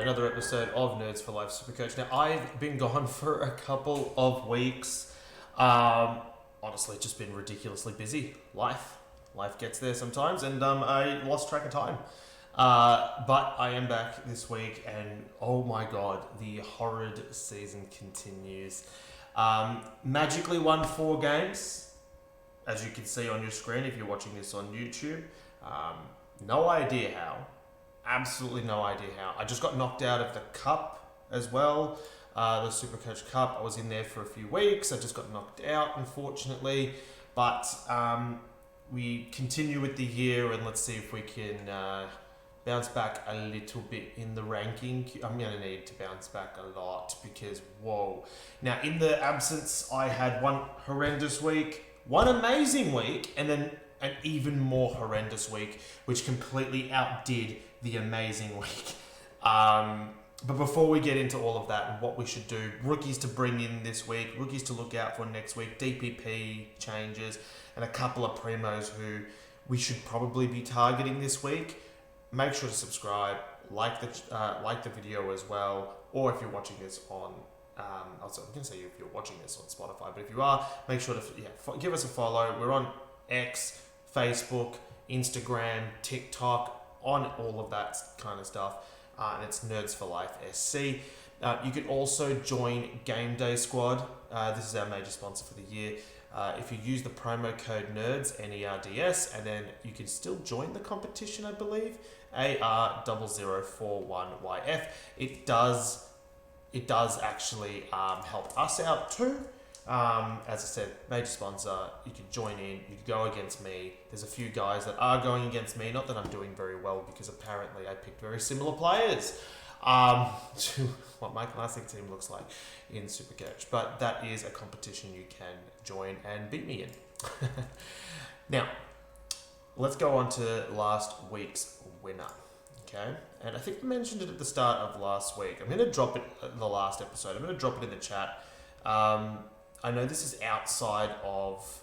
another episode of Nerds for Life SuperCoach. Now, I've been gone for a couple of weeks. Honestly, just been ridiculously busy. Life gets there sometimes, and I lost track of time. But I am back this week, and oh my god, the horrid season continues. Magically won 4 games, as you can see on your screen if you're watching this on YouTube. No idea how. Absolutely no idea how. I just got knocked out of the cup as well, the SuperCoach Cup. I was in there for a few weeks. I just got knocked out, unfortunately. But we continue with the year, and let's see if we can bounce back a little bit in the ranking. I'm going to need to bounce back a lot because, whoa. Now, in the absence, I had one horrendous week, one amazing week, and then an even more horrendous week, which completely outdid the amazing week. But before we get into all of that and what we should do, rookies to bring in this week, rookies to look out for next week, DPP changes, and a couple of primos who we should probably be targeting this week. Make sure to subscribe, like the video as well, or if you're watching this on, I was going to say if you're watching this on Spotify, but if you are, make sure to give us a follow. We're on X, Facebook, Instagram, TikTok, on all of that kind of stuff, and it's Nerds for Life SC. You can also join Game Day Squad. This is our major sponsor for the year. If you use the promo code NERDS, NERDS, and then you can still join the competition, I believe, AR0041YF. It does actually help us out too. As I said, major sponsor, you can join in, you can go against me. There's a few guys that are going against me, not that I'm doing very well because apparently I picked very similar players to what my classic team looks like in SuperCoach. But that is a competition you can join and beat me in. Now, let's go on to last week's winner. Okay, and I think I mentioned it at the start of last week. I'm going to drop it in the last episode. I'm going to drop it in the chat. I know this is outside of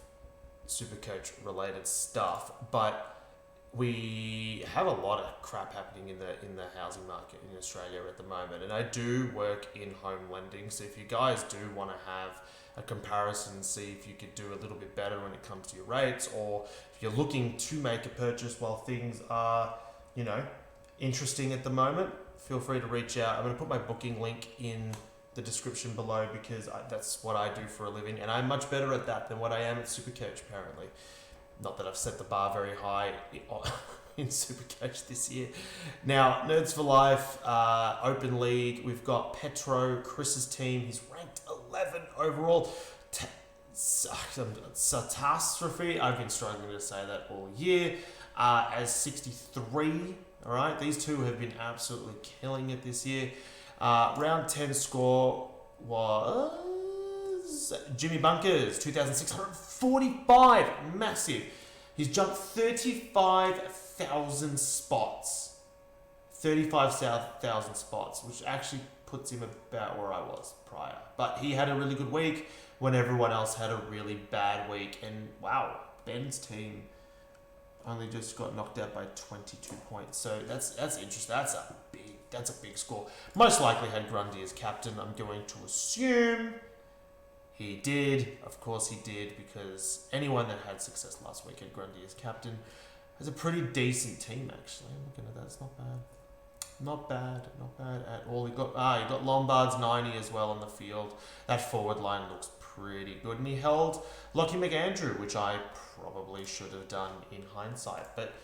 SuperCoach related stuff, but we have a lot of crap happening in the housing market in Australia at the moment, and I do work in home lending. So if you guys do want to have a comparison, see if you could do a little bit better when it comes to your rates, or if you're looking to make a purchase while things are, interesting at the moment, feel free to reach out. I'm going to put my booking link in the description below because that's what I do for a living, and I'm much better at that than what I am at SuperCoach apparently. Not that I've set the bar very high in SuperCoach this year. Now, Nerds for Life, Open League, we've got Petro, Chris's team. He's ranked 11 overall. Catastrophe, I've been struggling to say that all year, as 63. All right, these two have been absolutely killing it this year. Round 10 score was Jimmy Bunkers, 2,645. Massive. He's jumped 35,000 spots. 35,000 spots, which actually puts him about where I was prior. But he had a really good week when everyone else had a really bad week. And wow, Ben's team only just got knocked out by 22 points. So that's interesting. That's a big score. Most likely had Grundy as captain. I'm going to assume he did. Of course he did, because anyone that had success last week had Grundy as captain. Has a pretty decent team actually. Looking at that, it's not bad. Not bad at all. He got Lombard's 90 as well on the field. That forward line looks pretty good, and he held Lockie McAndrew, which I probably should have done in hindsight, but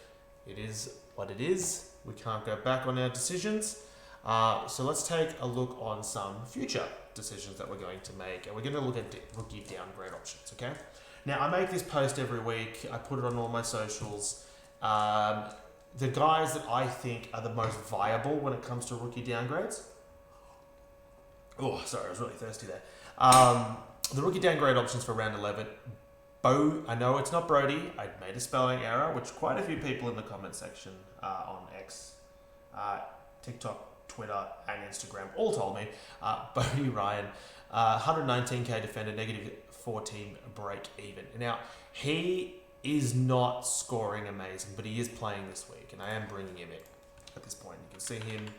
it is what it is. We can't go back on our decisions. So let's take a look on some future decisions that we're going to make, and we're going to look at rookie downgrade options. Okay. Now, I make this post every week. I put it on all my socials. The guys that I think are the most viable when it comes to rookie downgrades. Oh, sorry, I was really thirsty there. The rookie downgrade options for round 11. I know it's not Brody. I made a spelling error, which quite a few people in the comment section on X, TikTok, Twitter, and Instagram all told me. Bodie Ryan, 119k defender, negative 14 break even. Now, he is not scoring amazing, but he is playing this week, and I am bringing him in at this point. You can see him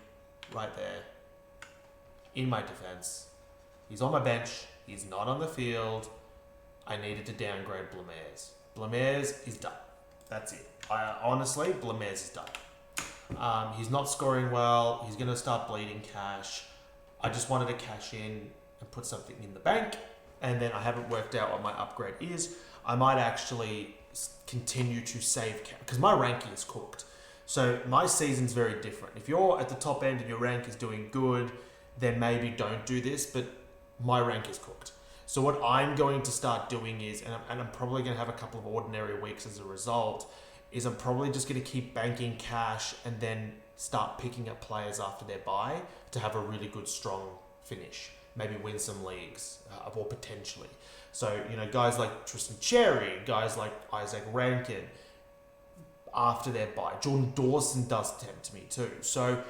right there. in my defence, he's on my bench. He's not on the field. I needed to downgrade Blemairs. Blemairs is done. That's it. Honestly, Blemairs is done. He's not scoring well. He's going to start bleeding cash. I just wanted to cash in and put something in the bank. And then I haven't worked out what my upgrade is. I might actually continue to save cash because my ranking is cooked. So my season's very different. If you're at the top end and your rank is doing good, then maybe don't do this. But my rank is cooked. So what I'm going to start doing is, and I'm probably going to have a couple of ordinary weeks as a result, is I'm probably just going to keep banking cash and then start picking up players after their bye to have a really good, strong finish. Maybe win some leagues, or potentially. So, guys like Tristan Cherry, guys like Isaac Rankin, after their bye. Jordan Dawson does tempt me too. So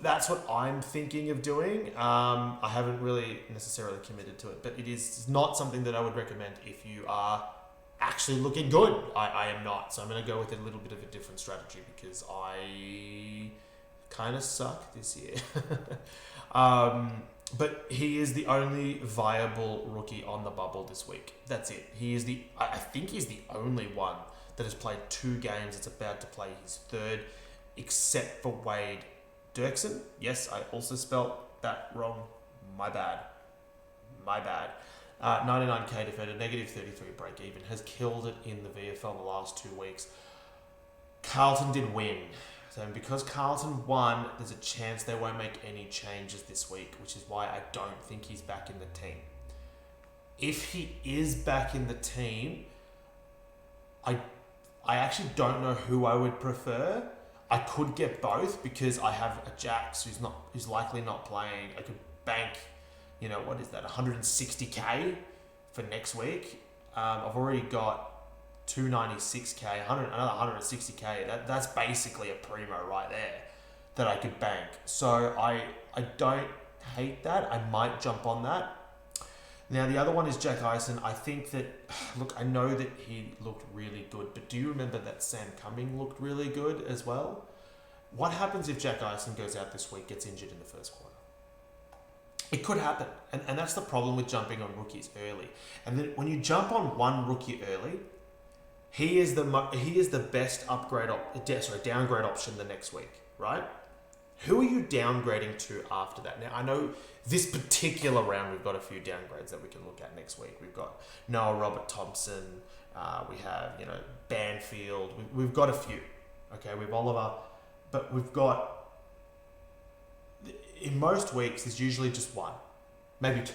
that's what I'm thinking of doing. I haven't really necessarily committed to it, but it is not something that I would recommend if you are actually looking good. I am not. So I'm going to go with a little bit of a different strategy because I kind of suck this year. But he is the only viable rookie on the bubble this week. That's it. I think he's the only one that has played 2 games. It's about to play his 3rd, except for Wade Dirksen. Yes, I also spelt that wrong. My bad. 99k defender, negative 33 break even. Has killed it in the VFL the last 2 weeks. Carlton did win. So because Carlton won, there's a chance they won't make any changes this week, which is why I don't think he's back in the team. If he is back in the team, I actually don't know who I would prefer. I could get both because I have a Jax who's likely not playing. I could bank, what is that, 160k for next week. I've already got 296k, another 160k. That's basically a primo right there that I could bank. So I don't hate that. I might jump on that. Now the other one is Jack Eisen. I think that, look, I know that he looked really good, but do you remember that Sam Cumming looked really good as well? What happens if Jack Eisen goes out this week, gets injured in the first quarter? It could happen, and that's the problem with jumping on rookies early. And then when you jump on one rookie early, he is the best downgrade option the next week, right? Who are you downgrading to after that? Now, I know this particular round, we've got a few downgrades that we can look at next week. We've got Noah Robert Thompson. We have, Banfield. We've got a few. Okay, we have Oliver. But we've got, in most weeks, there's usually just 1, maybe 2.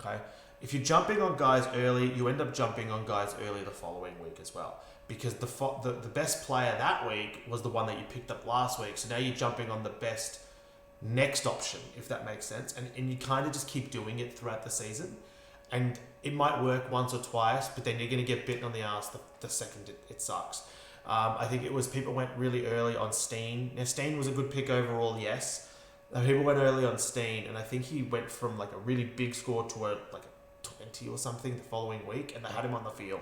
Okay? If you're jumping on guys early, you end up jumping on guys early the following week as well. Because the best player that week was the one that you picked up last week. So now you're jumping on the best next option, if that makes sense. And you kind of just keep doing it throughout the season. And it might work once or twice, but then you're going to get bitten on the ass the second it sucks. I think it was people went really early on Steen. Now, Steen was a good pick overall, yes. People went early on Steen, and I think he went from like a really big score to a 20 or something the following week, and they had him on the field.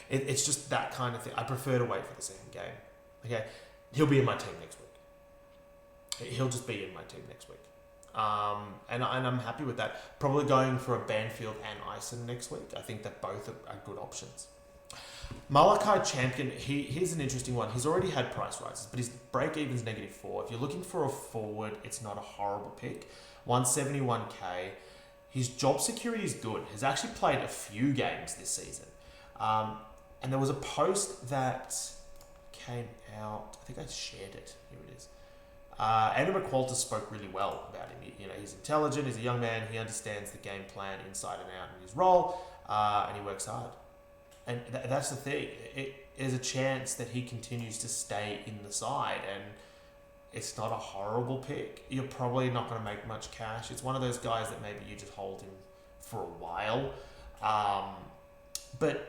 It's just that kind of thing. I prefer to wait for the second game. Okay, he'll be in my team next week. He'll just be in my team next week. And I'm happy with that. Probably going for a Banfield and Ison next week. I think that both are good options. Malachi Champion, here's an interesting one. He's already had price rises, but his break-even's -4. If you're looking for a forward, it's not a horrible pick. 171k. His job security is good. He's actually played a few games this season. And there was a post that came out. I think I shared it. Here it is. Andrew McQualter spoke really well about him. He's intelligent. He's a young man. He understands the game plan inside and out in his role, and he works hard. And that's the thing. There's a chance that he continues to stay in the side, and it's not a horrible pick. You're probably not going to make much cash. It's one of those guys that maybe you just hold him for a while. But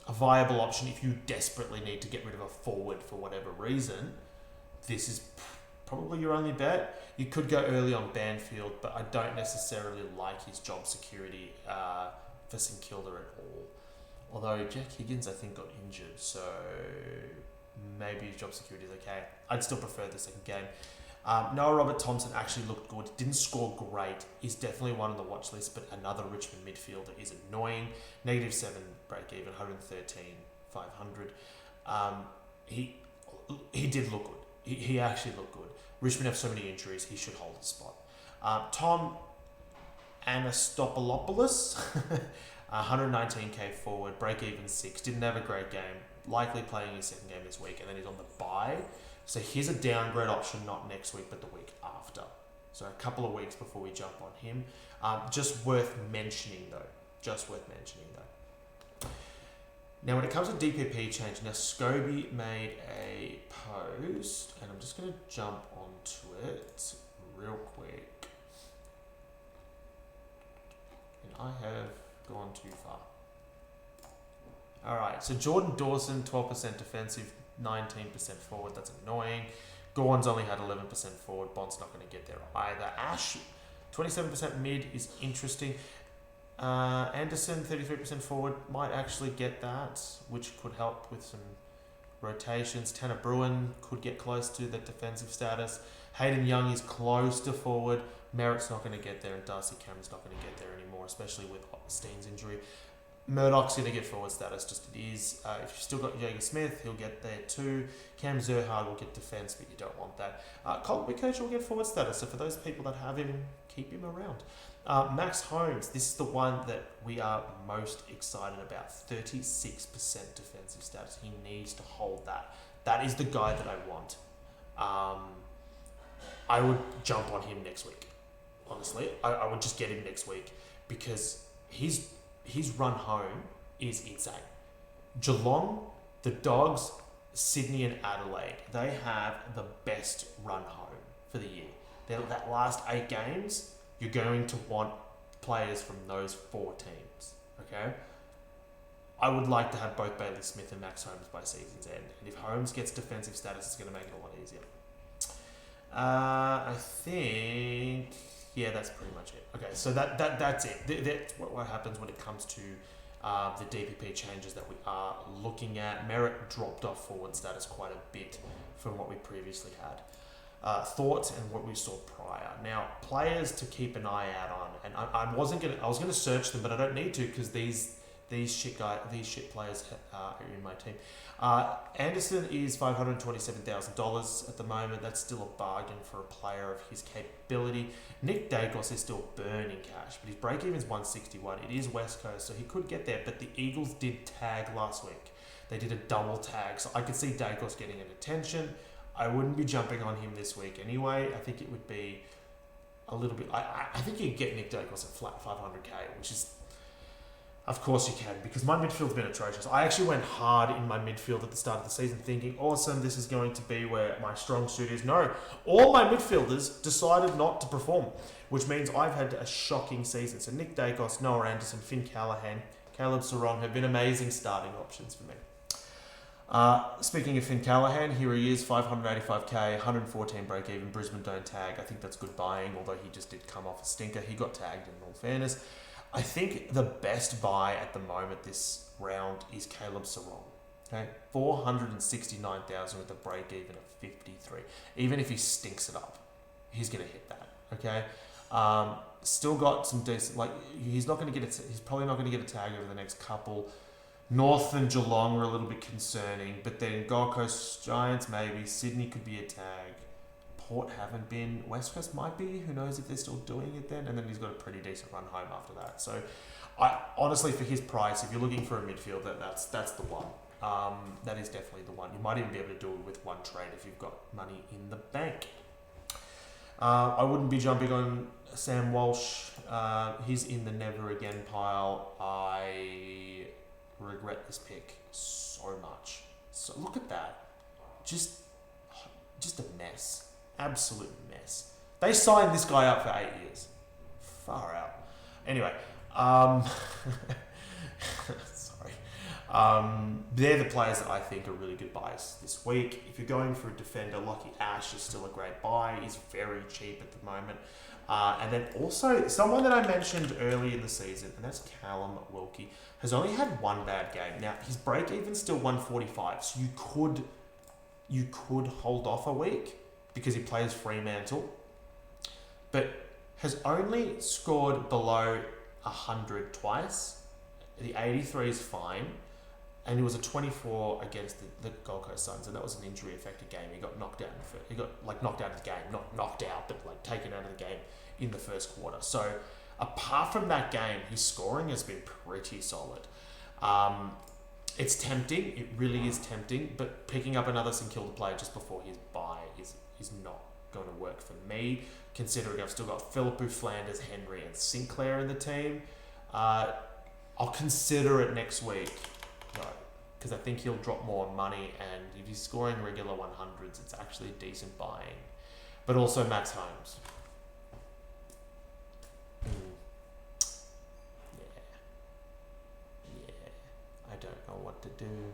a viable option if you desperately need to get rid of a forward for whatever reason, this is probably your only bet. You could go early on Banfield, but I don't necessarily like his job security for St Kilda at all. Although Jack Higgins, I think, got injured, so maybe his job security is okay. I'd still prefer the second game. Noah Robert Thompson actually looked good. Didn't score great. He's definitely one on the watch list, but another Richmond midfielder is annoying. -7 break even, 113, 500. He did look good. He actually looked good. Richmond have so many injuries, he should hold his spot. Tom Anastopoulos, 119k forward, break even 6. Didn't have a great game. Likely playing his second game this week, and then he's on the bye. So here's a downgrade option, not next week, but the week after. So a couple of weeks before we jump on him. Just worth mentioning though. Now when it comes to DPP change, now Scobie made a post, and I'm just going to jump onto it real quick. And I have gone too far. Alright, so Jordan Dawson, 12% defensive, 19% forward. That's annoying. Gorn's only had 11% forward. Bond's not going to get there either. Ash, 27% mid is interesting. Anderson, 33% forward, might actually get that, which could help with some rotations. Tanner Bruin could get close to the defensive status. Hayden Young is close to forward. Merritt's not going to get there, and Darcy Cameron's not going to get there anymore, especially with Steen's injury. Murdoch's going to get forward status, just it is. If you've still got Jaeger Smith, he'll get there too. Cam Zerhard will get defence, but you don't want that. SuperCoach will get forward status, so for those people that have him, keep him around. Max Holmes, this is the one that we are most excited about. 36% defensive status. He needs to hold that. That is the guy that I want. I would jump on him next week. Honestly, I would just get him next week because his run home is insane. Geelong, the Dogs, Sydney and Adelaide, they have the best run home for the year. That last 8 games, you're going to want players from those 4 teams, okay? I would like to have both Bailey Smith and Max Holmes by season's end. And if Holmes gets defensive status, it's going to make it a lot easier. I think... yeah, that's pretty much it. Okay, so that's it. That's what happens when it comes to the DPP changes that we are looking at. Merritt dropped off forward status quite a bit from what we previously had. Thoughts and what we saw prior. Now, players to keep an eye out on, and I was gonna search them, but I don't need to because these shit players are in my team. Anderson is $527,000 at the moment. That's still a bargain for a player of his capability. Nick Dacos is still burning cash, but his break even is 161. It is West Coast, so he could get there. But the Eagles did tag last week. They did a double tag, so I could see Dacos getting an attention. I wouldn't be jumping on him this week anyway. I think it would be a little bit... I think you could get Nick Dacos at flat 500k, which is... Of course you can, because my midfield's been atrocious. I actually went hard in my midfield at the start of the season thinking, awesome, this is going to be where my strong suit is. No, all my midfielders decided not to perform, which means I've had a shocking season. So Nick Dacos, Noah Anderson, Finn Callahan, Caleb Sarong have been amazing starting options for me. Speaking of Finn Callahan, here he is, 585k, 114 break even, Brisbane don't tag. I think that's good buying, although he just did come off a stinker. He got tagged in all fairness. I think the best buy at the moment this round is Caleb Sarong. Okay, 469,000 with a break even of 53. Even if he stinks it up, he's going to hit that. Okay, still got some decent. Like he's not going to get it. He's probably not going to get a tag over the next couple. North and Geelong are a little bit concerning, but then Gold Coast Giants maybe. Sydney could be a tag. Port haven't been. West Coast might be. Who knows if they're still doing it then? And then he's got a pretty decent run home after that. So, I honestly, for his price, if you're looking for a midfield, that's the one. That is definitely the one. You might even be able to do it with one trade if you've got money in the bank. I wouldn't be jumping on Sam Walsh. He's in the never again pile. I regret this pick so much. So look at that. Just a mess. Absolute mess. They signed this guy up for 8 years. Far out. Anyway, sorry. They're the players that I think are really good buys this week. If you're going for a defender, Lockie Ash is still a great buy. He's very cheap at the moment. And then also, someone that I mentioned early in the season, and that's Callum Wilkie, has only had one bad game. Now, his break even's still 145, so you could hold off a week because he plays Fremantle, but has only scored below 100 twice. The 83 is fine, and he was a 24 against the Gold Coast Suns, and that was an injury-affected game. He got knocked out. He got knocked out of the game, not knocked out, but taken out of the game in the first quarter. So apart from that game, his scoring has been pretty solid. It's tempting. It really is tempting, but picking up another St Kilda player just before his bye is not going to work for me, considering I've still got Philippou, Flanders, Henry, and Sinclair in the team. I'll consider it next week, because I think he'll drop more money, and if he's scoring regular 100s, it's actually decent buying. But also Max Holmes. I don't know what to do.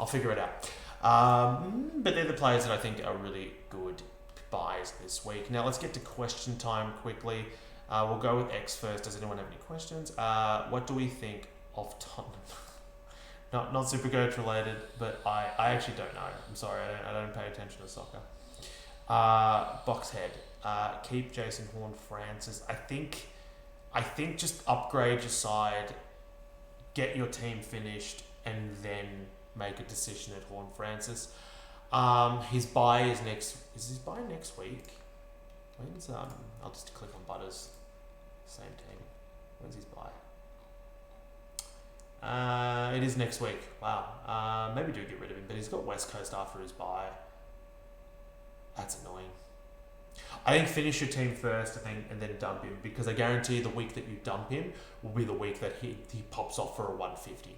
I'll figure it out. But they're the players that I think are really good buys this week. Now let's get to question time quickly. We'll go with X first. Does anyone have any questions? What do we think of Tottenham? not SuperCoach related, but I actually don't know. I'm sorry, I don't pay attention to soccer. Boxhead. Keep Jason Horne-Francis. I think just upgrade your side, get your team finished, and then make a decision at Horne-Francis. His buy is next. Is his buy next week? When's I'll just click on Butters. Same team. When's his buy? It is next week. Wow. Maybe do get rid of him, but he's got West Coast after his buy. That's annoying. I think finish your team first and then dump him, because I guarantee the week that you dump him will be the week that he pops off for a 150.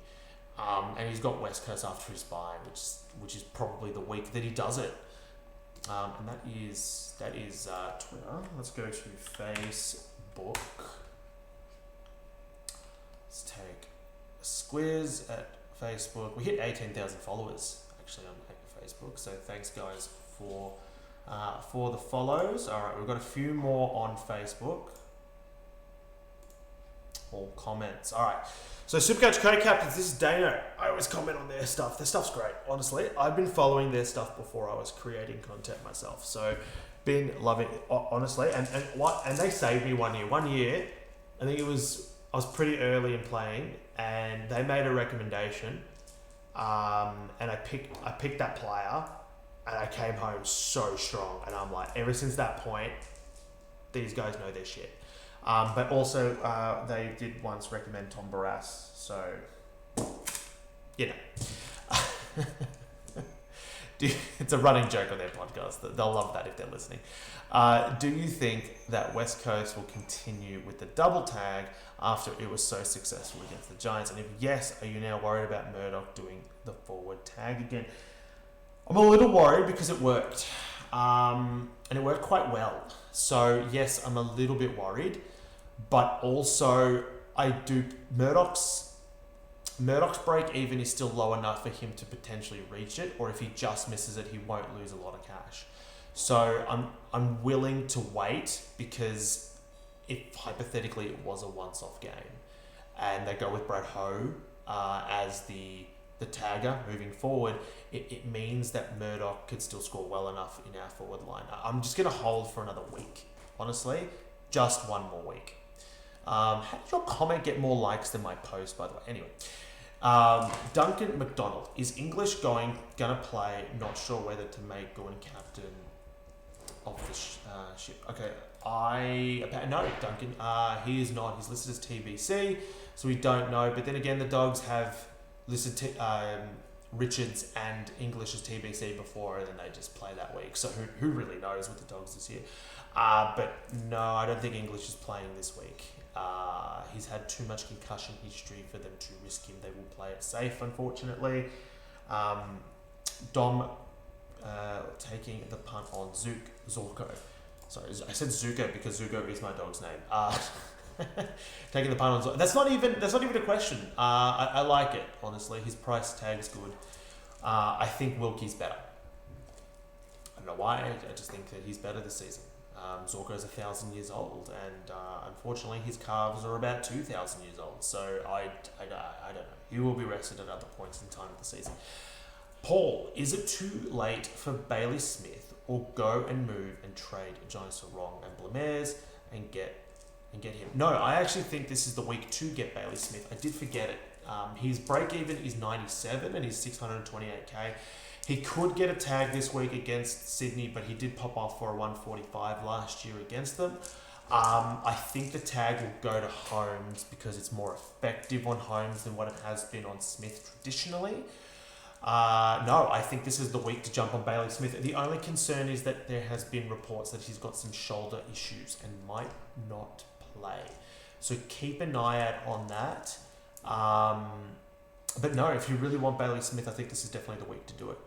And he's got West Coast after his bye, which is probably the week that he does it. And that is Twitter. Let's go to Facebook. Let's take a squiz at Facebook. We hit 18,000 followers actually on Facebook, so thanks guys for the follows. All right, we've got a few more on Facebook. All comments. All right. So SuperCoach co-captains, this is Dano. I always comment on their stuff. Their stuff's great, honestly. I've been following their stuff before I was creating content myself. So been loving it, honestly. And they saved me 1 year. 1 year, I think I was pretty early in playing, and they made a recommendation. And I picked that player, and I came home so strong. And I'm like, ever since that point, these guys know their shit. But also, they did once recommend Tom Barras, so, you know. It's a running joke on their podcast. They'll love that if they're listening. Do you think that West Coast will continue with the double tag after it was so successful against the Giants? And if yes, are you now worried about Murdoch doing the forward tag again? I'm a little worried because it worked. And it worked quite well. So, yes, I'm a little bit worried. But also, Murdoch's break even is still low enough for him to potentially reach it, or if he just misses it, he won't lose a lot of cash. So I'm willing to wait, because if hypothetically it was a once-off game, and they go with Brad Ho as the tagger moving forward, it means that Murdoch could still score well enough in our forward line. I'm just going to hold for another week, honestly. Just one more week. How did your comment get more likes than my post, by the way? Anyway, Duncan McDonald. Is English gonna play? Not sure whether to make Gordon captain of the ship. Okay, no, Duncan. He is not. He's listed as TBC, so we don't know. But then again, the Dogs have listed Richards and English as TBC before, and then they just play that week. So who really knows with the Dogs this year? But no, I don't think English is playing this week. He's had too much concussion history for them to risk him. They will play it safe, unfortunately. Dom taking the punt on Zorko. Sorry, I said Zuko because Zuko is my dog's name. Taking the punt on Zorko. That's not even a question. I like it, honestly. His price tag's good. I think Wilkie's better. I don't know why. I just think that he's better this season. Zorko's 1,000 years old, and unfortunately his calves are about 2,000 years old. So I don't know. He will be rested at other points in time of the season. Paul, is it too late for Bailey Smith or go and move and trade Johnny Sarong and Blemares and get him? No, I actually think this is the week to get Bailey Smith. I did forget it. His break even is 97 and he's 628k. He could get a tag this week against Sydney, but he did pop off for a 145 last year against them. I think the tag will go to Holmes because it's more effective on Holmes than what it has been on Smith traditionally. No, I think this is the week to jump on Bailey Smith. The only concern is that there has been reports that he's got some shoulder issues and might not play. So keep an eye out on that. But no, if you really want Bailey Smith, I think this is definitely the week to do it.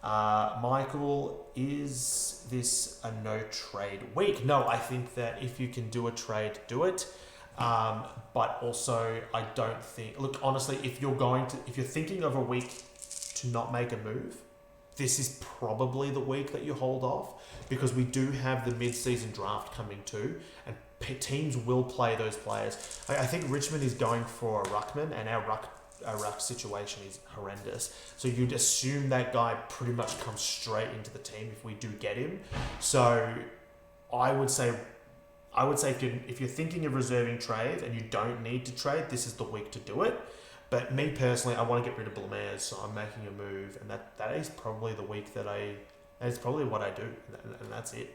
Michael, is this a no trade week? No, I think that if you can do a trade, do it. But also, I don't think. Look, honestly, if you're thinking of a week to not make a move, this is probably the week that you hold off because we do have the mid-season draft coming too, and teams will play those players. I think Richmond is going for a ruckman, and our ruck situation is horrendous. So you'd assume that guy pretty much comes straight into the team if we do get him. So I would say if you're thinking of reserving trade and you don't need to trade, this is the week to do it. But me personally, I want to get rid of Blemares, so I'm making a move, and that is probably the week that is probably what I do, and that's it.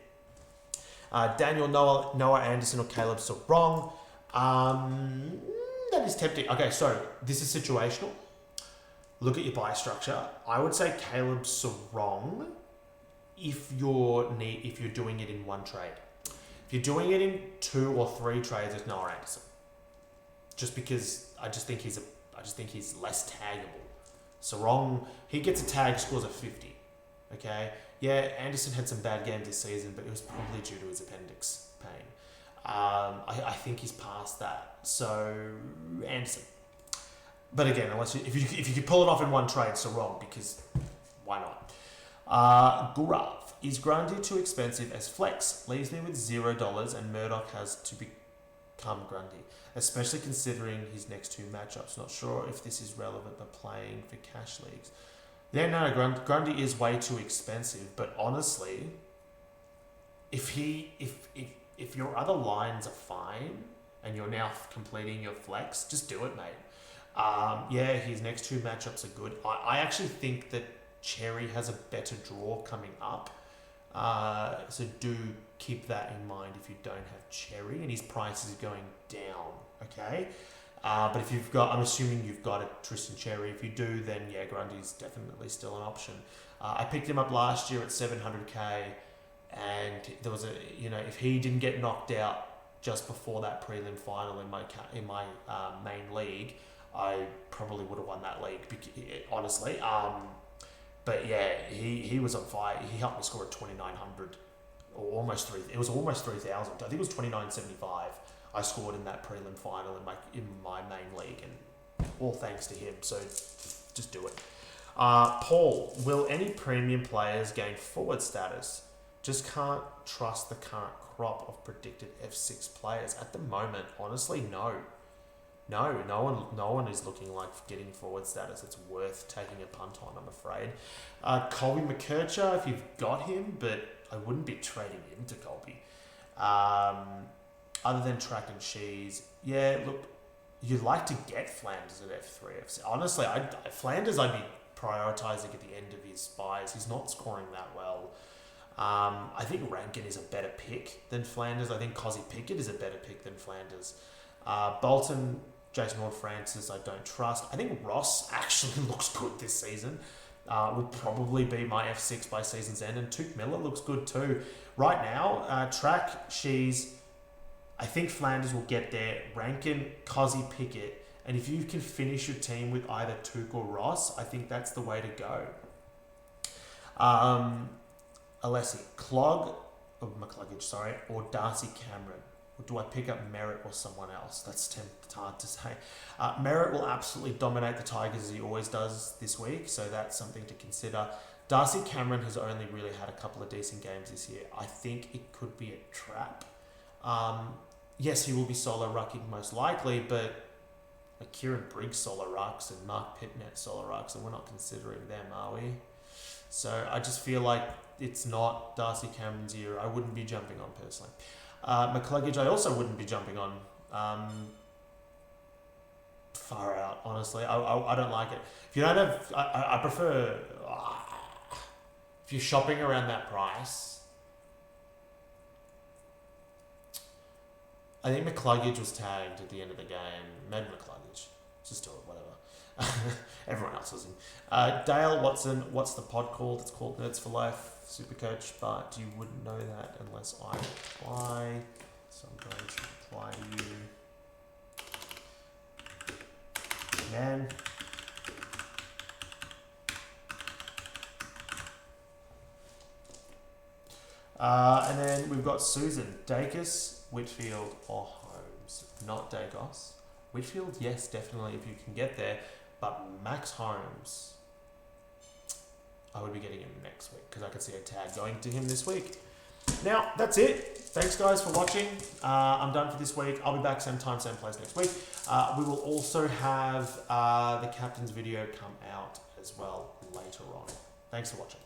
Daniel, Noah Anderson or Caleb Sarong. That is tempting. Okay, so this is situational. Look at your buy structure. I would say Caleb Sarong if you're doing it in one trade. If you're doing it in 2 or 3 trades, it's Noah Anderson. Just because I just think he's less taggable. Sarong, he gets a tag, scores a 50. Okay? Yeah, Anderson had some bad games this season, but it was probably due to his appendix pain. I think he's past that. So Anderson. But again, if you could pull it off in one trade, Sarong, because why not? Gurav. Is Grundy too expensive as flex? Leaves me with $0 and Murdoch has to become Grundy, especially considering his next 2 matchups. Not sure if this is relevant but playing for cash leagues. Yeah, no, Grundy is way too expensive, but honestly, if your other lines are fine and you're now completing your flex, just do it, mate. Yeah, his next 2 matchups are good. I actually think that Cherry has a better draw coming up. So do keep that in mind if you don't have Cherry, and his price is going down, okay? But if you've got, I'm assuming you've got a Tristan Cherry. If you do, then yeah, Grundy's definitely still an option. I picked him up last year at 700k, and there was if he didn't get knocked out just before that prelim final in my main league, I probably would have won that league, honestly. But yeah, he was on fire. He helped me score at 2,900, or almost 3. It was almost 3,000. I think it was 2,975. I scored in that prelim final in my main league, and all thanks to him. So just do it. Paul, will any premium players gain forward status? Just can't trust the current crop of predicted F6 players at the moment. Honestly, no. No one is looking like getting forward status. It's worth taking a punt on, I'm afraid. Colby McKercher, if you've got him, but I wouldn't be trading him to Colby. Other than Track and Cheese, yeah, look, you'd like to get Flanders at F3, F6. Honestly, Flanders I'd be prioritising at the end of his buys. He's not scoring that well. I think Rankin is a better pick than Flanders. I think Cozzy Pickett is a better pick than Flanders. Bolton, Jason Ward-Francis, I don't trust. I think Ross actually looks good this season. Would probably be my F6 by season's end. And Took Miller looks good too. Right now, Track, Shees, I think Flanders will get there. Rankin, Cozzy Pickett. And if you can finish your team with either Took or Ross, I think that's the way to go. Alessi, McCluggage, or Darcy Cameron. Or do I pick up Merritt or someone else? That's hard to say. Merritt will absolutely dominate the Tigers as he always does this week, so that's something to consider. Darcy Cameron has only really had a couple of decent games this year. I think it could be a trap. Yes, he will be solo rucking most likely, but like Kieran Briggs solo rucks and Mark Pitnet solo rucks, and we're not considering them, are we? So I just feel like it's not Darcy Cameron's year. I wouldn't be jumping on personally. McCluggage, I also wouldn't be jumping on. Far out, honestly. I don't like it. If you don't have, I prefer. If you're shopping around that price, I think McCluggage was tagged at the end of the game. Maybe McCluggage. Just do it, whatever. Everyone else was in. Dale Watson, what's the pod called? It's called Nerds for Life SuperCoach, but you wouldn't know that unless I reply. So I'm going to reply to you. Man. And then we've got Susan. Dacus, Whitfield, or Holmes. Not Dacos. Whitfield, yes, definitely, if you can get there. But Max Holmes, I would be getting him next week because I could see a tag going to him this week. Now, that's it. Thanks, guys, for watching. I'm done for this week. I'll be back same time, same place next week. We will also have the captain's video come out as well later on. Thanks for watching.